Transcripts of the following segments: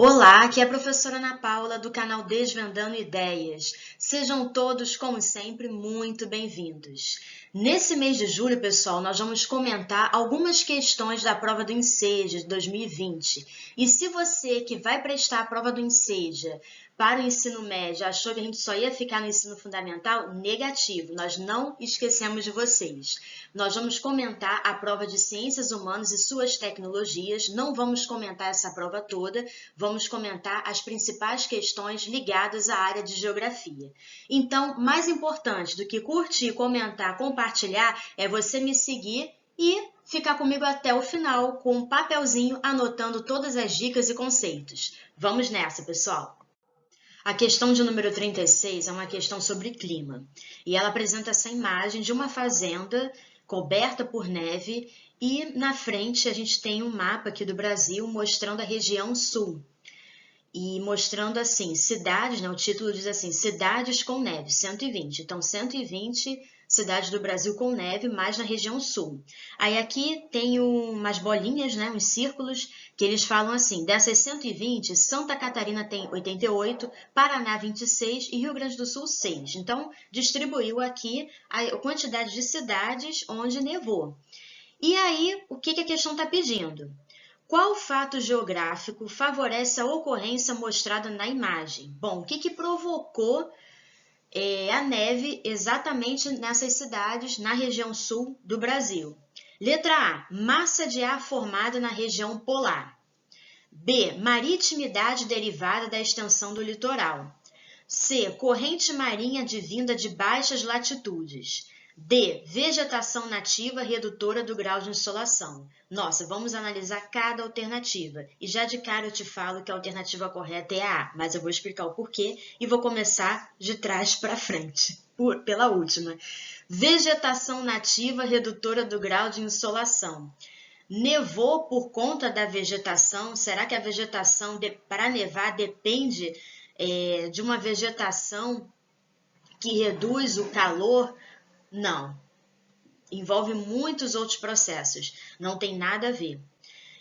Olá, aqui é a professora Ana Paula do canal Desvendando Ideias. Sejam todos, como sempre, muito bem-vindos. Nesse mês de julho, pessoal, nós vamos comentar algumas questões da prova do Enseja de 2020. E se você que vai prestar a prova do Enseja para o ensino médio achou que a gente só ia ficar no ensino fundamental, negativo, nós não esquecemos de vocês. Nós vamos comentar a prova de Ciências Humanas e suas tecnologias, não vamos comentar essa prova toda, vamos comentar as principais questões ligadas à área de geografia. Então, mais importante do que curtir, comentar, compartilhar, é você me seguir e ficar comigo até o final com um papelzinho anotando todas as dicas e conceitos. Vamos nessa, pessoal! A questão de número 36 é uma questão sobre clima e ela apresenta essa imagem de uma fazenda coberta por neve e na frente a gente tem um mapa aqui do Brasil mostrando a região sul e mostrando assim, cidades, né? O título diz assim, cidades com neve, 120. Então, 120 cidades do Brasil com neve, mais na região sul. Aí aqui tem umas bolinhas, né? Uns círculos, que eles falam assim, dessas 120, Santa Catarina tem 88, Paraná 26 e Rio Grande do Sul 6. Então, distribuiu aqui a quantidade de cidades onde nevou. E aí, o que a questão está pedindo? Qual fato geográfico favorece a ocorrência mostrada na imagem? Bom, o que provocou a neve exatamente nessas cidades na região sul do Brasil? Letra A, massa de ar formada na região polar. B, maritimidade derivada da extensão do litoral. C, corrente marinha advinda de baixas latitudes. D, vegetação nativa redutora do grau de insolação. Nossa, vamos analisar cada alternativa. E já de cara eu te falo que a alternativa correta é a A, mas eu vou explicar o porquê e vou começar de trás para frente, pela última. Vegetação nativa redutora do grau de insolação. Nevou por conta da vegetação? Será que a vegetação para nevar depende de uma vegetação que reduz o calor? Não. Envolve muitos outros processos. Não tem nada a ver.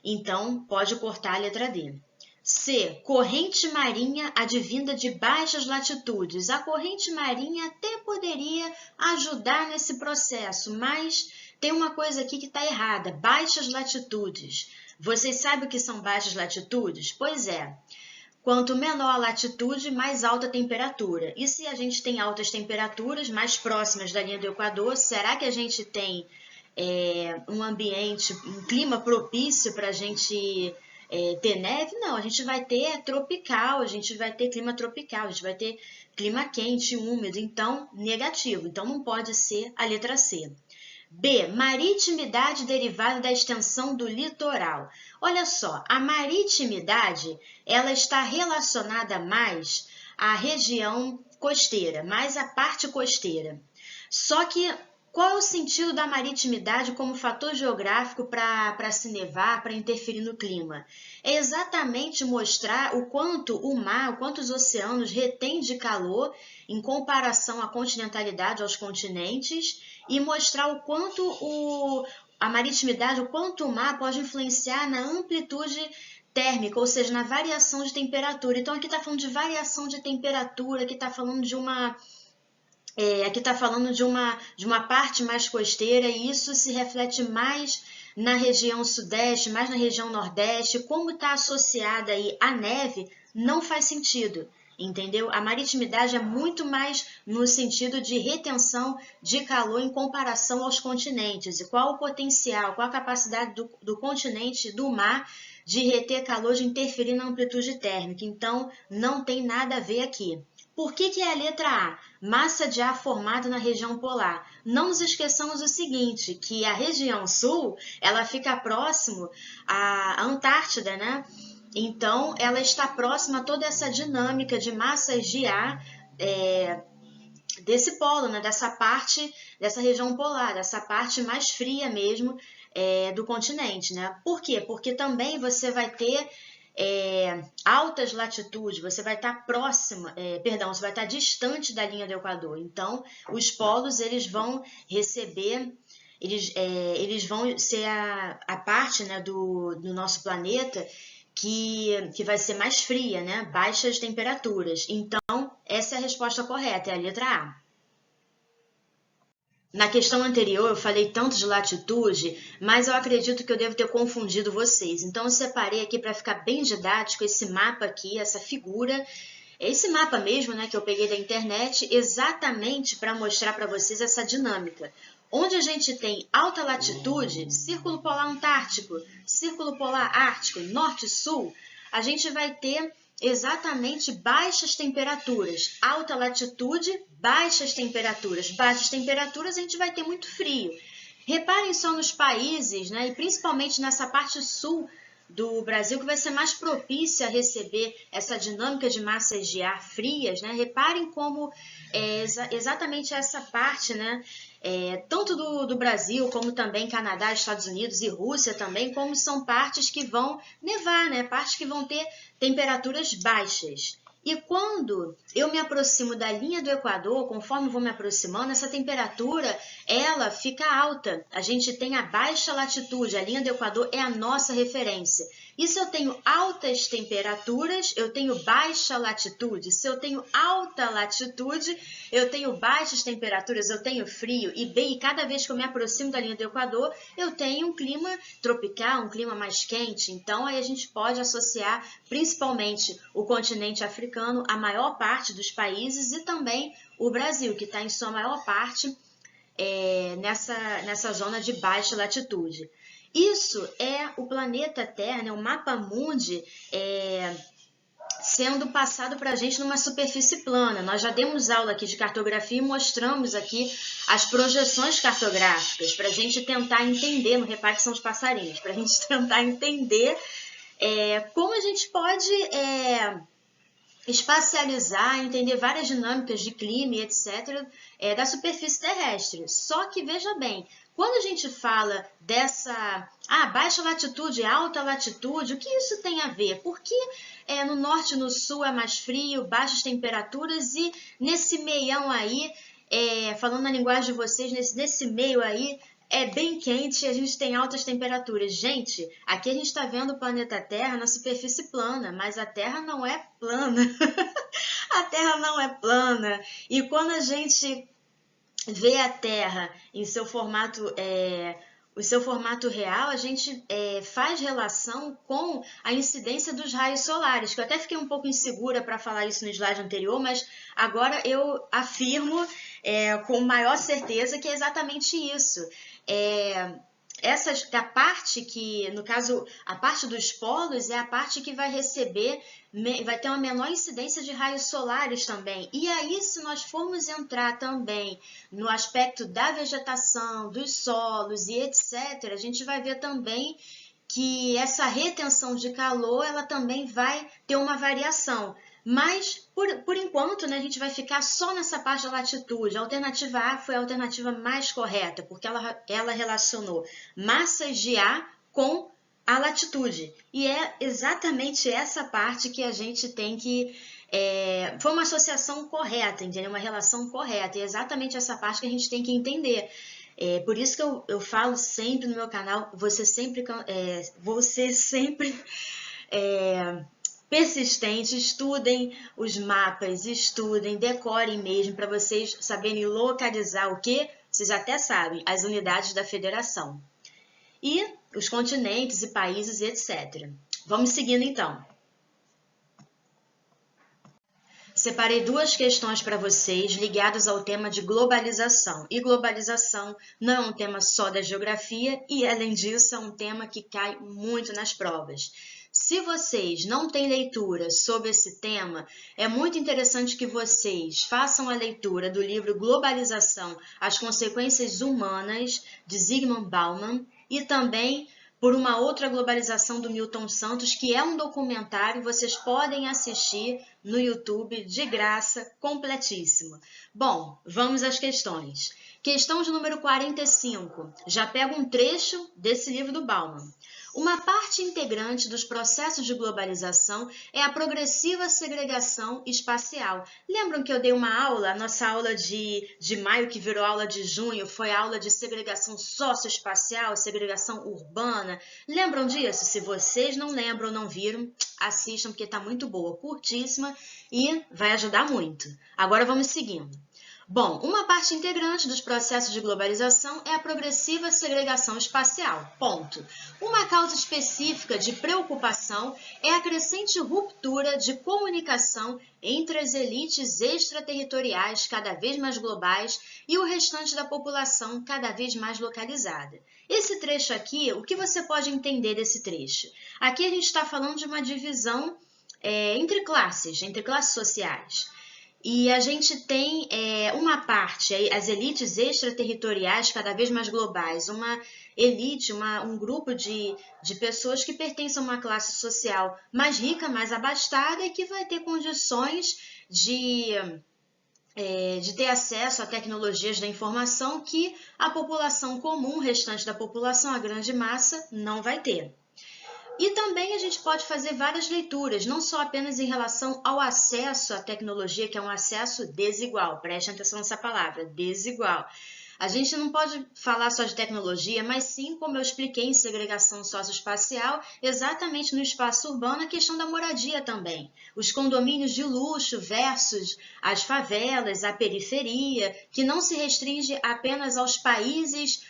Então, pode cortar a letra D. C. Corrente marinha advinda de baixas latitudes. A corrente marinha até poderia ajudar nesse processo, mas tem uma coisa aqui que está errada. Baixas latitudes. Vocês sabem o que são baixas latitudes? Pois é. Quanto menor a latitude, mais alta a temperatura. E se a gente tem altas temperaturas, mais próximas da linha do Equador, será que a gente tem um ambiente, um clima propício para a gente ter neve? Não, a gente vai ter tropical, a gente vai ter clima tropical, a gente vai ter clima quente, úmido, então negativo. Então não pode ser a letra C. B, maritimidade derivada da extensão do litoral. Olha só, a maritimidade, ela está relacionada mais à região costeira, mais à parte costeira. Só que qual é o sentido da maritimidade como fator geográfico para se nevar, para interferir no clima? É exatamente mostrar o quanto o mar, o quanto os oceanos retêm de calor em comparação à continentalidade, aos continentes, e mostrar o quanto a maritimidade, o quanto o mar pode influenciar na amplitude térmica, ou seja, na variação de temperatura. Então, aqui está falando de variação de temperatura, aqui está falando de uma parte mais costeira, e isso se reflete mais na região sudeste, mais na região nordeste. Como está associada aí a neve, não faz sentido. Entendeu? A maritimidade é muito mais no sentido de retenção de calor em comparação aos continentes. E qual o potencial, qual a capacidade do continente, do mar, de reter calor, de interferir na amplitude térmica. Então, não tem nada a ver aqui. Por que é a letra A? Massa de ar formada na região polar. Não nos esqueçamos o seguinte, que a região sul, ela fica próximo à Antártida, né? Então, ela está próxima a toda essa dinâmica de massas de ar desse polo, né? Dessa parte, dessa região polar, dessa parte mais fria mesmo do continente, né? Por quê? Porque também você vai ter altas latitudes, você vai estar próxima, você vai estar distante da linha do Equador. Então, os polos eles vão receber, eles vão ser a parte, né, do nosso planeta que vai ser mais fria, né? Baixas temperaturas. Então, essa é a resposta correta, é a letra A. Na questão anterior, eu falei tanto de latitude, mas eu acredito que eu devo ter confundido vocês. Então, eu separei aqui para ficar bem didático esse mapa aqui, essa figura, esse mapa mesmo, né, que eu peguei da internet, exatamente para mostrar para vocês essa dinâmica. Onde a gente tem alta latitude, Círculo Polar Antártico, Círculo Polar Ártico, Norte e Sul, a gente vai ter exatamente baixas temperaturas. Alta latitude, baixas temperaturas. Baixas temperaturas a gente vai ter muito frio. Reparem só nos países, né, e principalmente nessa parte sul do Brasil, que vai ser mais propícia a receber essa dinâmica de massas de ar frias, né? Reparem como exatamente essa parte, né? Tanto do Brasil, como também Canadá, Estados Unidos e Rússia também, como são partes que vão nevar, né? Partes que vão ter temperaturas baixas. E quando eu me aproximo da linha do Equador, conforme vou me aproximando, essa temperatura, ela fica alta. A gente tem a baixa latitude, a linha do Equador é a nossa referência. E se eu tenho altas temperaturas, eu tenho baixa latitude. Se eu tenho alta latitude, eu tenho baixas temperaturas, eu tenho frio. E cada vez que eu me aproximo da linha do Equador, eu tenho um clima tropical, um clima mais quente. Então, aí a gente pode associar principalmente o continente africano, a maior parte dos países, e também o Brasil, que está em sua maior parte nessa zona de baixa latitude. Isso é o planeta Terra, né, o mapa mundi, sendo passado para a gente numa superfície plana. Nós já demos aula aqui de cartografia e mostramos aqui as projeções cartográficas para a gente tentar entender, no repare que são os passarinhos, para a gente tentar entender como a gente pode espacializar, entender várias dinâmicas de clima e etc. Da superfície terrestre. Só que, veja bem, quando a gente fala dessa baixa latitude, alta latitude, o que isso tem a ver? Porque no norte e no sul é mais frio, baixas temperaturas, e nesse meião aí, falando na linguagem de vocês, nesse meio aí, é bem quente e a gente tem altas temperaturas. Gente, aqui a gente está vendo o planeta Terra na superfície plana, mas a Terra não é plana. A Terra não é plana. E quando a gente vê a Terra em seu formato, o seu formato real, a gente faz relação com a incidência dos raios solares, que eu até fiquei um pouco insegura para falar isso no slide anterior, mas agora eu afirmo com maior certeza que é exatamente isso. A parte que, no caso, a parte dos polos é a parte que vai receber, vai ter uma menor incidência de raios solares também. E aí, se nós formos entrar também no aspecto da vegetação, dos solos e etc., a gente vai ver também que essa retenção de calor, ela também vai ter uma variação. Mas, por enquanto, né, a gente vai ficar só nessa parte da latitude. A alternativa A foi a alternativa mais correta, porque ela relacionou massas de ar com a latitude. E é exatamente essa parte que a gente tem que... foi uma associação correta, entendeu? Uma relação correta. E é exatamente essa parte que a gente tem que entender. Por isso que eu falo sempre no meu canal, você sempre persistente, estudem os mapas, estudem, decorem mesmo, para vocês saberem localizar o que? Vocês até sabem, as unidades da federação. E os continentes e países, etc. Vamos seguindo então. Separei duas questões para vocês ligadas ao tema de globalização. E globalização não é um tema só da geografia e, além disso, é um tema que cai muito nas provas. Se vocês não têm leitura sobre esse tema, é muito interessante que vocês façam a leitura do livro Globalização, as Consequências Humanas, de Zygmunt Bauman, e também por uma outra globalização do Milton Santos, que é um documentário, vocês podem assistir no YouTube de graça, completíssimo. Bom, vamos às questões. Questão de número 45. Já pega um trecho desse livro do Bauman. Uma parte integrante dos processos de globalização é a progressiva segregação espacial. Lembram que eu dei uma aula, a nossa aula de maio, que virou aula de junho, foi a aula de segregação socioespacial, segregação urbana? Lembram disso? Se vocês não lembram ou não viram, assistam, porque está muito boa, curtíssima e vai ajudar muito. Agora vamos seguindo. Bom, uma parte integrante dos processos de globalização é a progressiva segregação espacial. Ponto. Uma causa específica de preocupação é a crescente ruptura de comunicação entre as elites extraterritoriais cada vez mais globais e o restante da população cada vez mais localizada. Esse trecho aqui, o que você pode entender desse trecho? Aqui a gente está falando de uma divisão entre classes sociais. E a gente tem uma parte, as elites extraterritoriais cada vez mais globais, uma elite, um grupo de pessoas que pertencem a uma classe social mais rica, mais abastada e que vai ter condições de ter acesso a tecnologias da informação que a população comum, o restante da população, a grande massa, não vai ter. E também a gente pode fazer várias leituras, não só apenas em relação ao acesso à tecnologia, que é um acesso desigual. Prestem atenção nessa palavra, desigual. A gente não pode falar só de tecnologia, mas sim, como eu expliquei em segregação socioespacial, exatamente no espaço urbano, a questão da moradia também. Os condomínios de luxo versus as favelas, a periferia, que não se restringe apenas aos países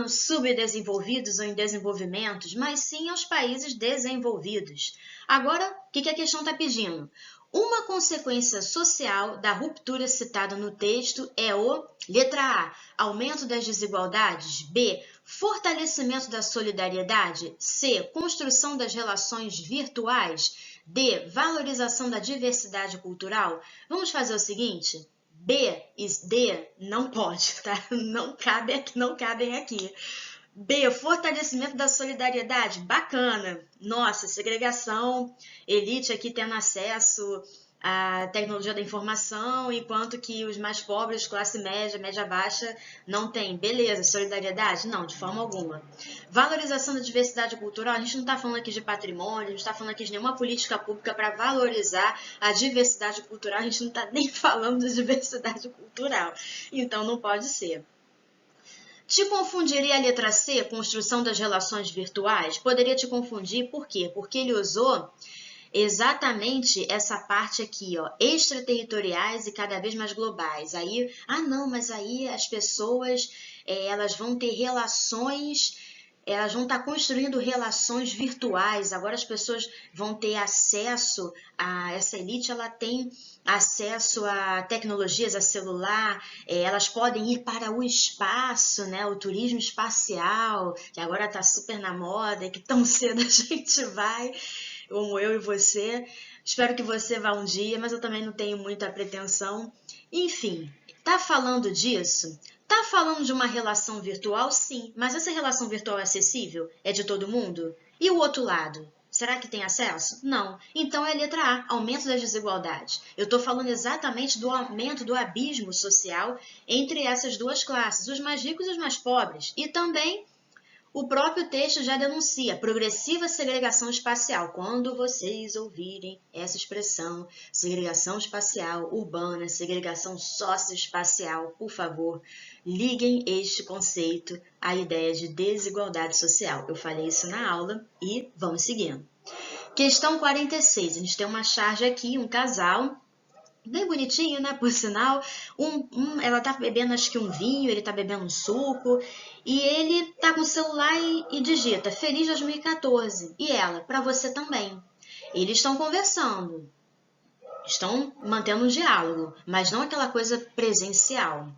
subdesenvolvidos ou em desenvolvimento, mas sim aos países desenvolvidos. Agora, o que a questão está pedindo? Uma consequência social da ruptura citada no texto é o, letra A, aumento das desigualdades, B, fortalecimento da solidariedade, C, construção das relações virtuais, D, valorização da diversidade cultural. Vamos fazer o seguinte? B e D não pode, tá? Não cabem aqui. B, fortalecimento da solidariedade, bacana. Nossa, segregação, elite aqui tendo acesso à tecnologia da informação, enquanto que os mais pobres, classe média, média baixa, não têm. Beleza, solidariedade? Não, de forma alguma. Valorização da diversidade cultural, a gente não está falando aqui de patrimônio, a gente está falando aqui de nenhuma política pública para valorizar a diversidade cultural, a gente não está nem falando de diversidade cultural, então não pode ser. Te confundiria a letra C, construção das relações virtuais? Poderia te confundir, por quê? Porque ele usou exatamente essa parte aqui, ó, extraterritoriais e cada vez mais globais. Aí, não, mas aí as pessoas, elas vão ter relações, elas vão estar construindo relações virtuais. Agora as pessoas vão ter acesso a essa elite, ela tem acesso a tecnologias, a celular, elas podem ir para o espaço, né? O turismo espacial, que agora está super na moda e que tão cedo a gente vai, como eu e você. Espero que você vá um dia, mas eu também não tenho muita pretensão. Enfim, tá falando disso? Tá falando de uma relação virtual? Sim, mas essa relação virtual é acessível? É de todo mundo? E o outro lado? Será que tem acesso? Não. Então é a letra A, aumento das desigualdades. Eu estou falando exatamente do aumento do abismo social entre essas duas classes, os mais ricos e os mais pobres. E também o próprio texto já denuncia progressiva segregação espacial. Quando vocês ouvirem essa expressão, segregação espacial urbana, segregação socioespacial, por favor, liguem este conceito à ideia de desigualdade social. Eu falei isso na aula e vamos seguindo. Questão 46. A gente tem uma charge aqui, um casal, bem bonitinho, né? Por sinal, ela tá bebendo acho que um vinho, ele tá bebendo um suco, e ele tá com o celular e digita Feliz 2014. E ela, para você também. Eles estão conversando, estão mantendo um diálogo, mas não aquela coisa presencial.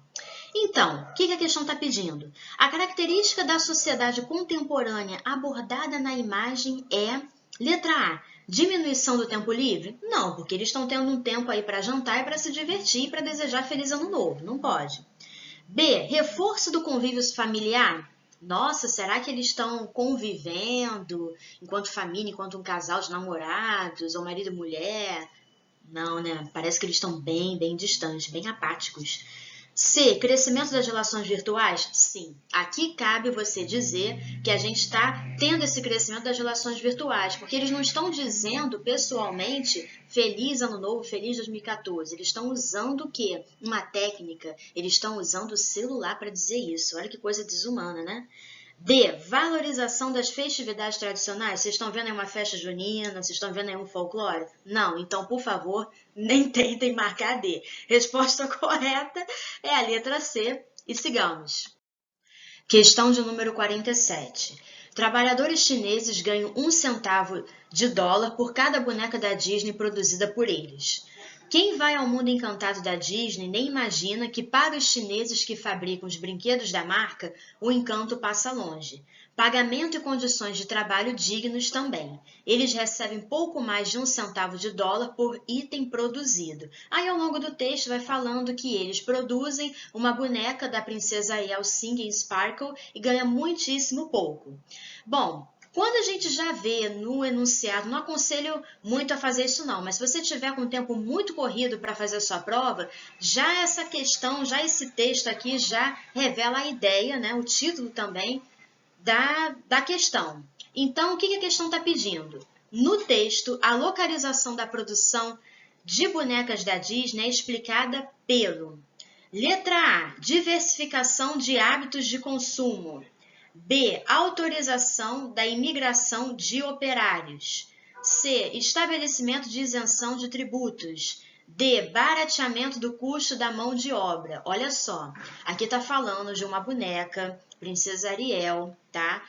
Então, o que a questão está pedindo? A característica da sociedade contemporânea abordada na imagem é, letra A, diminuição do tempo livre? Não, porque eles estão tendo um tempo aí para jantar e para se divertir e para desejar feliz ano novo. Não pode. B, reforço do convívio familiar? Nossa, será que eles estão convivendo enquanto família, enquanto um casal de namorados, ou marido e mulher? Não, né? Parece que eles estão bem distantes, bem apáticos. C, crescimento das relações virtuais? Sim. Aqui cabe você dizer que a gente está tendo esse crescimento das relações virtuais, porque eles não estão dizendo pessoalmente feliz ano novo, feliz 2014. Eles estão usando o quê? Uma técnica. Eles estão usando o celular para dizer isso. Olha que coisa desumana, né? D, valorização das festividades tradicionais. Vocês estão vendo aí uma festa junina? Vocês estão vendo aí um folclore? Não, então, por favor, nem tentem marcar D. Resposta correta é a letra C e sigamos. Questão de número 47. Trabalhadores chineses ganham 1 centavo de dólar por cada boneca da Disney produzida por eles. Quem vai ao mundo encantado da Disney nem imagina que para os chineses que fabricam os brinquedos da marca, o encanto passa longe. Pagamento e condições de trabalho dignos também. Eles recebem pouco mais de 1 centavo de dólar por item produzido. Aí ao longo do texto vai falando que eles produzem uma boneca da princesa Ariel Singing Sparkle e ganham muitíssimo pouco. Bom, quando a gente já vê no enunciado, não aconselho muito a fazer isso não, mas se você tiver com um tempo muito corrido para fazer a sua prova, já essa questão, já esse texto aqui já revela a ideia, né, o título também da questão. Então, o que a questão está pedindo? No texto, a localização da produção de bonecas da Disney é explicada pelo letra A, diversificação de hábitos de consumo. B, autorização da imigração de operários. C, estabelecimento de isenção de tributos. D, barateamento do custo da mão de obra. Olha só, aqui está falando de uma boneca, Princesa Ariel, tá?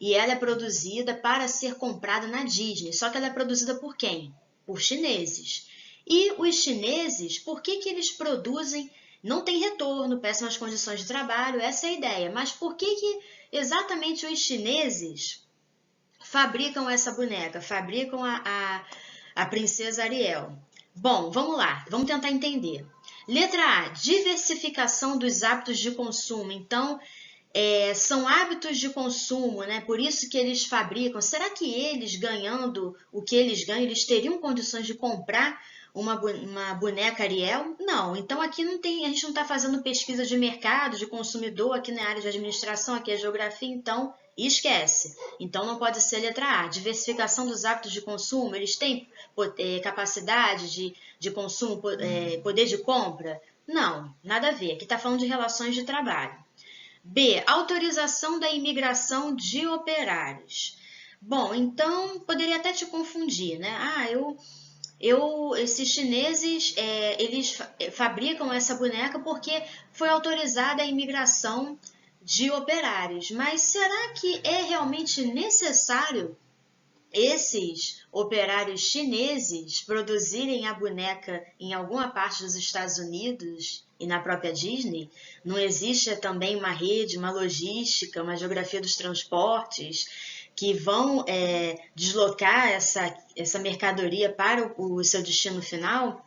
E ela é produzida para ser comprada na Disney. Só que ela é produzida por quem? Por chineses. E os chineses, por que eles produzem? Não tem retorno, péssimas condições de trabalho, essa é a ideia. Mas por que exatamente os chineses fabricam essa boneca? Fabricam a Princesa Ariel? Bom, vamos lá, vamos tentar entender. Letra A, diversificação dos hábitos de consumo. Então, são hábitos de consumo, né? Por isso que eles fabricam. Será que eles, ganhando o que eles ganham, eles teriam condições de comprar uma boneca Ariel? Não. Então, aqui não tem, a gente não está fazendo pesquisa de mercado, de consumidor, aqui na área de administração, aqui é geografia, então esquece. Então, não pode ser letra A. Diversificação dos hábitos de consumo, eles têm capacidade de consumo, poder de compra? Não, nada a ver. Aqui está falando de relações de trabalho. B, autorização da imigração de operários. Bom, então poderia até te confundir, né? Esses chineses, eles fabricam essa boneca porque foi autorizada a imigração de operários. Mas será que é realmente necessário esses operários chineses produzirem a boneca em alguma parte dos Estados Unidos e na própria Disney? Não existe também uma rede, uma logística, uma geografia dos transportes que vão deslocar essa mercadoria para o seu destino final?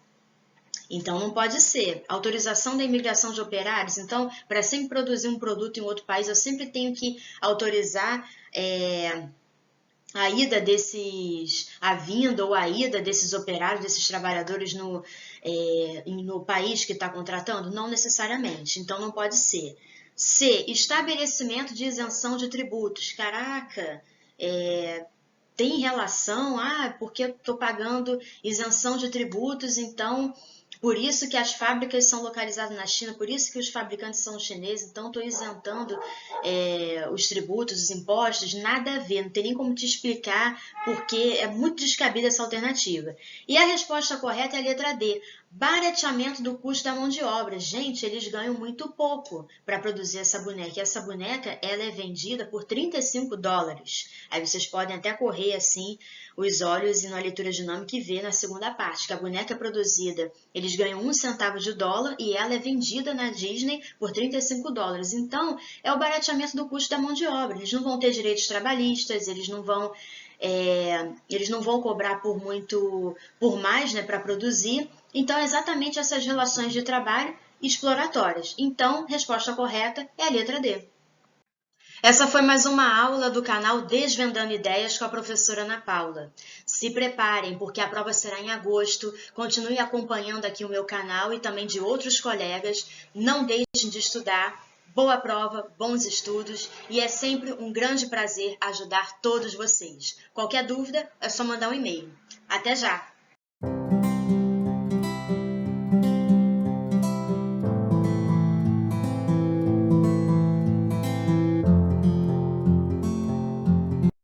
Então, não pode ser. Autorização da imigração de operários. Então, para sempre produzir um produto em outro país, eu sempre tenho que autorizar a vinda ou a ida desses operários, desses trabalhadores no país que está contratando? Não necessariamente, então não pode ser. C, estabelecimento de isenção de tributos. Caraca, tem relação? Porque eu estou pagando isenção de tributos, então por isso que as fábricas são localizadas na China, por isso que os fabricantes são chineses, então estou isentando os tributos, os impostos, nada a ver, não tem nem como te explicar, porque é muito descabida essa alternativa. E a resposta correta é a letra D, barateamento do custo da mão de obra. Gente, eles ganham muito pouco para produzir essa boneca, e essa boneca ela é vendida por 35 dólares. Aí vocês podem até correr assim os olhos e na leitura dinâmica e ver na segunda parte, que a boneca é produzida, eles ganham 1 centavo de dólar e ela é vendida na Disney por 35 dólares. Então, é o barateamento do custo da mão de obra. Eles não vão ter direitos trabalhistas, eles não vão cobrar por mais, né, para produzir. Então, é exatamente essas relações de trabalho exploratórias. Então, resposta correta é a letra D. Essa foi mais uma aula do canal Desvendando Ideias com a professora Ana Paula. Se preparem, porque a prova será em agosto. Continue acompanhando aqui o meu canal e também de outros colegas. Não deixem de estudar. Boa prova, bons estudos e é sempre um grande prazer ajudar todos vocês. Qualquer dúvida é só mandar um e-mail. Até já!